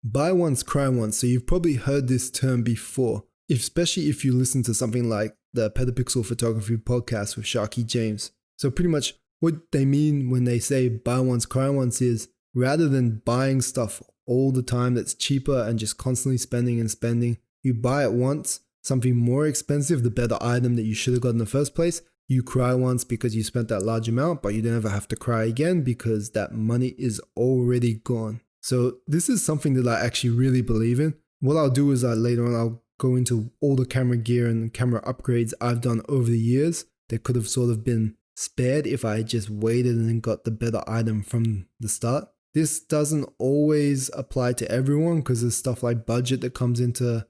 Buy once, cry once. So you've probably heard this term before, especially if you listen to something like the Petapixel Photography podcast with Sharky James. So pretty much what they mean when they say buy once, cry once is rather than buying stuff all the time that's cheaper and just constantly spending and spending, you buy it once, something more expensive, the better item that you should have got in the first place. You cry once because you spent that large amount, but you don't ever have to cry again because that money is already gone. So this is something that I actually really believe in. What I'll do is later on, I'll go into all the camera gear and camera upgrades I've done over the years that could have sort of been spared if I just waited and got the better item from the start. This doesn't always apply to everyone because there's stuff like budget that comes into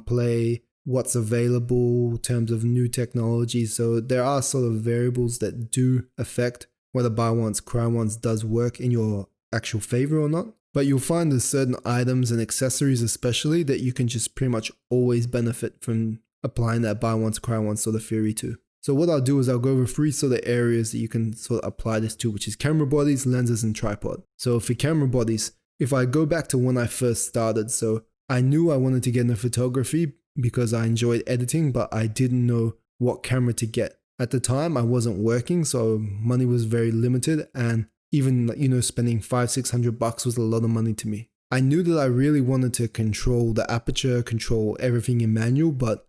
play, what's available in terms of new technology. So there are sort of variables that do affect whether buy once, cry once does work in your actual favor or not. But you'll find there's certain items and accessories especially that you can just pretty much always benefit from applying that buy once, cry once sort of theory to. So what I'll do is I'll go over 3 sort of areas that you can sort of apply this to, which is camera bodies, lenses, and tripod. So for camera bodies, if I go back to when I first started, so I knew I wanted to get into photography because I enjoyed editing, but I didn't know what camera to get. At the time, I wasn't working, so money was very limited, and even, spending $500-600 was a lot of money to me. I knew that I really wanted to control the aperture, control everything in manual, but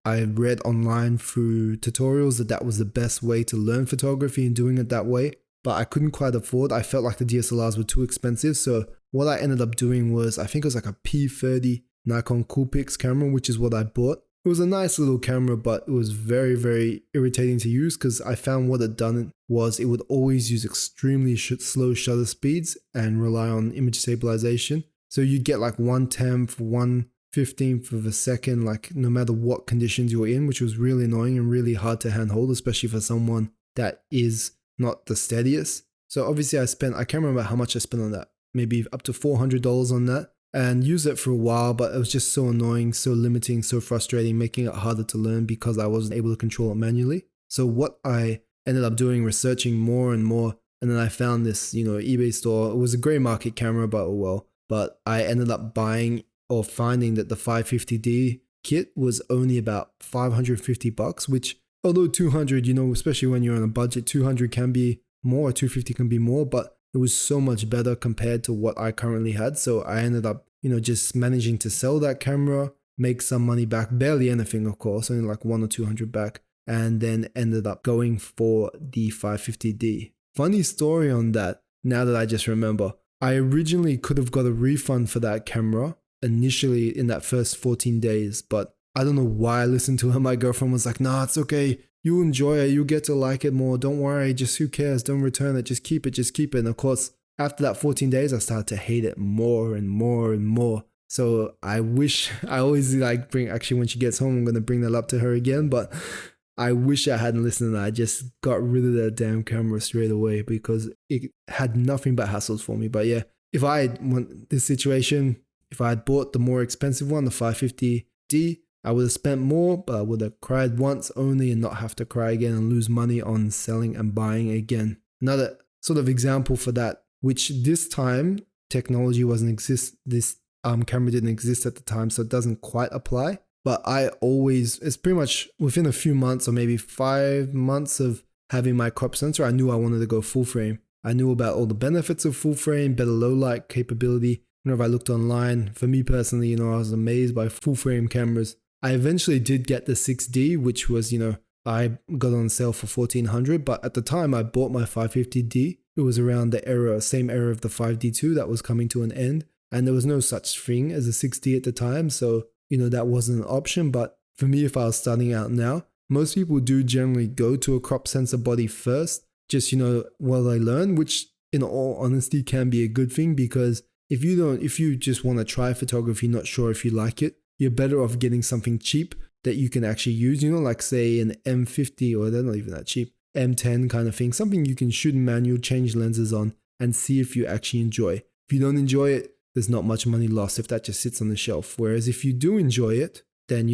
I read online through tutorials that was the best way to learn photography and doing it that way, but I couldn't quite afford. I felt like the DSLRs were too expensive, so what I ended up doing was, I think it was like a P30 Nikon Coolpix camera, which is what I bought. It was a nice little camera, but it was very, very irritating to use because I found what it done was it would always use extremely slow shutter speeds and rely on image stabilization. So you'd get like 1/10, 1/15 of a second, like no matter what conditions you're in, which was really annoying and really hard to handhold, especially for someone that is not the steadiest. So obviously I can't remember how much I spent on that, maybe up to $400 on that. And used it for a while, but it was just so annoying, so limiting, so frustrating, making it harder to learn because I wasn't able to control it manually. So what I ended up doing, researching more and more, and then I found this, eBay store. It was a gray market camera, but I ended up buying or finding that the 550D kit was only about $550, which although 200, especially when you're on a budget, 200 can be more, 250 can be more, but it was so much better compared to what I currently had. So I ended up, just managing to sell that camera, make some money back, barely anything, of course, only like 100 or 200 back, and then ended up going for the 550D. Funny story on that, now that I just remember, I originally could have got a refund for that camera initially in that first 14 days, but I don't know why I listened to her. My girlfriend was like, nah, it's okay. You enjoy it, you get to like it more, don't worry, just who cares, don't return it, just keep it. And of course, after that 14 days, I started to hate it more and more and more. So I always actually when she gets home, I'm going to bring that up to her again, but I wish I hadn't listened and I just got rid of that damn camera straight away because it had nothing but hassles for me. But yeah, if I had this situation, if I had bought the more expensive one, the 550D, I would have spent more, but I would have cried once only and not have to cry again and lose money on selling and buying again. Another sort of example for that, which this time technology this camera didn't exist at the time, so it doesn't quite apply. But it's pretty much within a few months or maybe 5 months of having my crop sensor, I knew I wanted to go full frame. I knew about all the benefits of full frame, better low light capability. Whenever I looked online, for me personally, I was amazed by full frame cameras. I eventually did get the 6D, which was, I got on sale for $1,400, but at the time I bought my 550D. It was around the same era of the 5D2 that was coming to an end, and there was no such thing as a 6D at the time, so, that wasn't an option. But for me, if I was starting out now, most people do generally go to a crop sensor body first, just, while they learn, which in all honesty can be a good thing because if you just want to try photography, not sure if you like it, you're better off getting something cheap that you can actually use, like say an M50 or they're not even that cheap, M10 kind of thing, something you can shoot in manual, change lenses on and see if you actually enjoy. If you don't enjoy it, there's not much money lost if that just sits on the shelf. Whereas if you do enjoy it, then,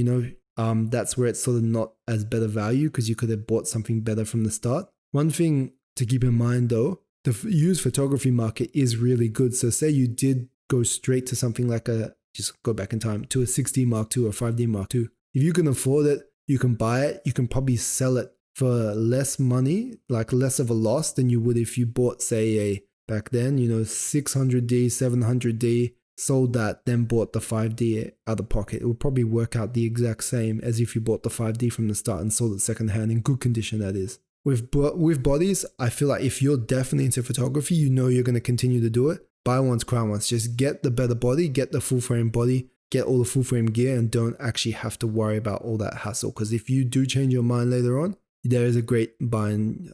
that's where it's sort of not as better value because you could have bought something better from the start. One thing to keep in mind though, the used photography market is really good. So say you did go straight to something like just go back in time, to a 6D Mark II or 5D Mark II. If you can afford it, you can buy it, you can probably sell it for less money, like less of a loss than you would if you bought, say, back then, 600D, 700D, sold that, then bought the 5D out of pocket. It would probably work out the exact same as if you bought the 5D from the start and sold it secondhand in good condition, that is. With bodies, I feel like if you're definitely into photography, you're going to continue to do it. Buy once, cry once. Just get the better body, get the full frame body, get all the full frame gear, and don't actually have to worry about all that hassle. Because if you do change your mind later on, there is a great buying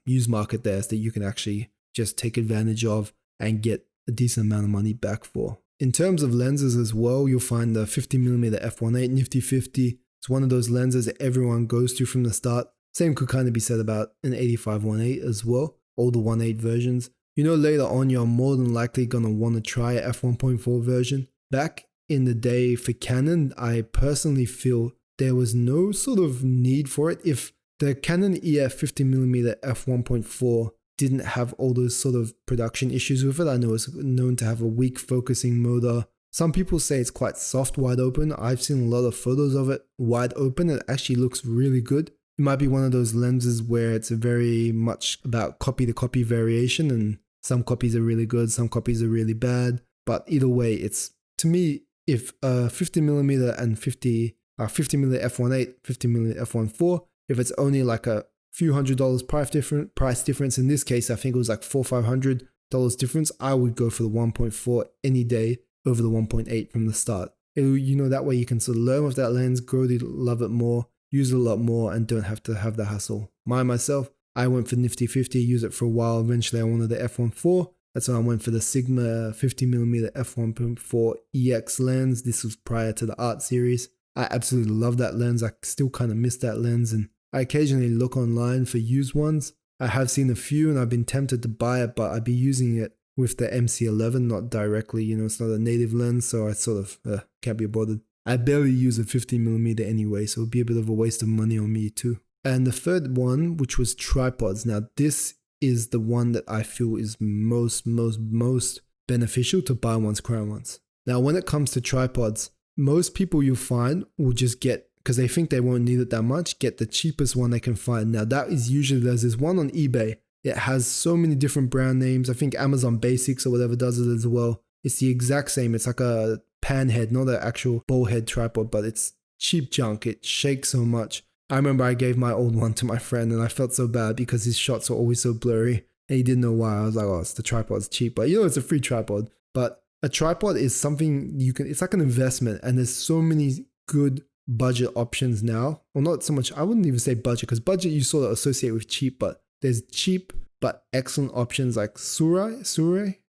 used market there that you can actually just take advantage of and get a decent amount of money back for. In terms of lenses as well, you'll find the 50mm f1.8 Nifty 50. It's one of those lenses that everyone goes to from the start. Same could kind of be said about an 85-1.8 as well, all the 1.8 versions. Later on, you're more than likely going to want to try a f1.4 version. Back in the day for Canon, I personally feel there was no sort of need for it. If the Canon EF 50mm f1.4 didn't have all those sort of production issues with it, I know it's known to have a weak focusing motor. Some people say it's quite soft wide open. I've seen a lot of photos of it wide open. It actually looks really good. It might be one of those lenses where it's very much about copy to copy variation, and some copies are really good, some copies are really bad. But either way, it's, to me, if 50mm and 50mm f1.8, 50mm f1.4, if it's only like a few $100 price difference, in this case, I think it was like $400-$500 difference, I would go for the 1.4 any day over the 1.8 from the start. That way you can sort of learn with that lens, grow to love it more, use it a lot more, and don't have to have the hassle. Myself, I went for Nifty 50, used it for a while. Eventually, I wanted the f1.4. That's when I went for the Sigma 50mm f1.4 EX lens. This was prior to the Art series. I absolutely love that lens. I still kind of miss that lens, and I occasionally look online for used ones. I have seen a few, and I've been tempted to buy it, but I'd be using it with the MC11, not directly. It's not a native lens, so I sort of can't be bothered. I barely use a 50mm anyway, so it'd be a bit of a waste of money on me too. And the third one, which was tripods. Now, this is the one that I feel is most beneficial to buy once, cry once. Now, when it comes to tripods, most people you'll find will just get, because they think they won't need it that much, get the cheapest one they can find. Now, that is usually, there's this one on eBay. It has so many different brand names. I think Amazon Basics or whatever does it as well. It's the exact same. It's like a pan head, not an actual ball head tripod, but it's cheap junk. It shakes so much. I remember I gave my old one to my friend and I felt so bad because his shots were always so blurry and he didn't know why. I was like, oh, it's the tripod's cheap, but it's a free tripod. But a tripod is something it's like an investment, and there's so many good budget options now. Well, not so much, I wouldn't even say budget, because budget you sort of associate with cheap, but there's cheap but excellent options like Sura.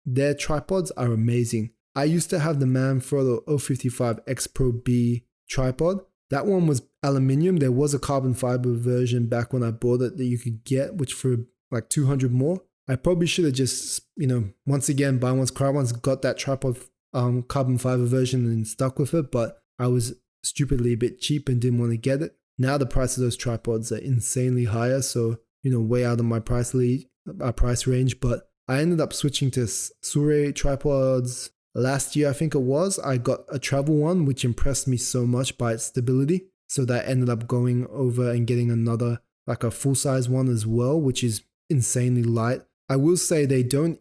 Their tripods are amazing. I used to have the Manfrotto 055 X Pro B tripod. That one was aluminium. There was a carbon fiber version back when I bought it that you could get, which for like 200 more. I probably should have just, once again, buy once, cry once, got that tripod carbon fiber version and stuck with it, but I was stupidly a bit cheap and didn't want to get it. Now the price of those tripods are insanely higher, so, way out of my price range, but I ended up switching to Sura tripods last year, I think it was. I got a travel one, which impressed me so much by its stability. So that I ended up going over and getting another, like a full-size one as well, which is insanely light. I will say they both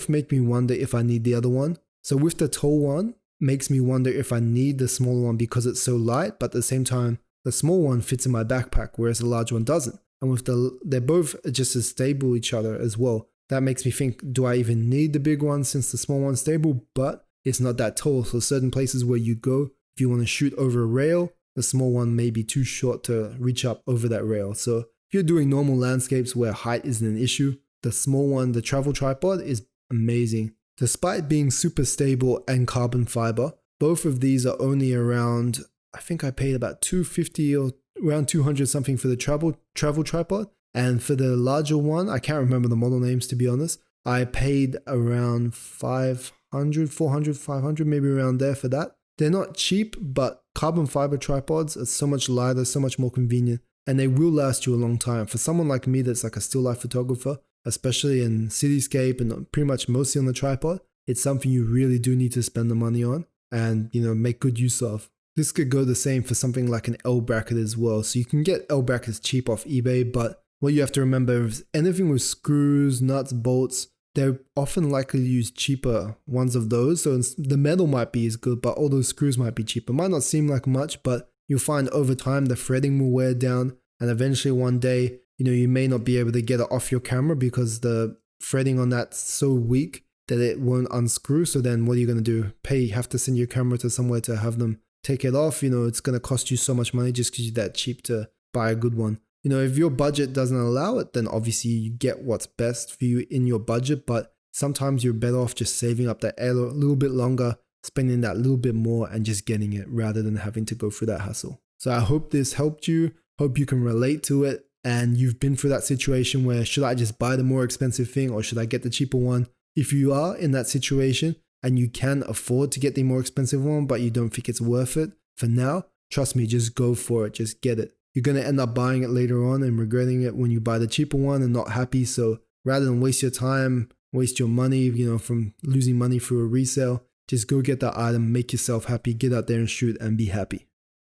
make me wonder if I need the other one. So with the tall one, makes me wonder if I need the smaller one because it's so light, but at the same time, the small one fits in my backpack, whereas the large one doesn't. And they're both just as stable each other as well. That makes me think, do I even need the big one since the small one's stable? But it's not that tall. So certain places where you go, if you want to shoot over a rail, the small one may be too short to reach up over that rail. So if you're doing normal landscapes where height isn't an issue, the small one, the travel tripod, is amazing. Despite being super stable and carbon fiber, both of these are only around, I think I paid about $250 or around $200 something for the travel tripod. And for the larger one, I can't remember the model names to be honest, I paid around $500, $400, $500, maybe around there for that. They're not cheap, but carbon fiber tripods are so much lighter, so much more convenient, and they will last you a long time. For someone like me that's like a still life photographer, especially in cityscape and pretty much mostly on the tripod, it's something you really do need to spend the money on and, make good use of. This could go the same for something like an L bracket as well. So you can get L brackets cheap off eBay, but what you have to remember is anything with screws, nuts, bolts, they're often likely to use cheaper ones of those. So the metal might be as good, but all those screws might be cheaper. It might not seem like much, but you'll find over time the threading will wear down, and eventually one day, you may not be able to get it off your camera because the threading on that's so weak that it won't unscrew. So then what are you going to do? Have to send your camera to somewhere to have them take it off. It's going to cost you so much money just because you're that cheap to buy a good one. If your budget doesn't allow it, then obviously you get what's best for you in your budget, but sometimes you're better off just saving up that a little bit longer, spending that little bit more and just getting it rather than having to go through that hassle. So I hope this helped you. Hope you can relate to it and you've been through that situation where should I just buy the more expensive thing or should I get the cheaper one? If you are in that situation and you can afford to get the more expensive one, but you don't think it's worth it for now, trust me, just go for it. Just get it. You're going to end up buying it later on and regretting it when you buy the cheaper one and not happy. So rather than waste your time, waste your money, from losing money through a resale, just go get that item, make yourself happy, get out there and shoot and be happy.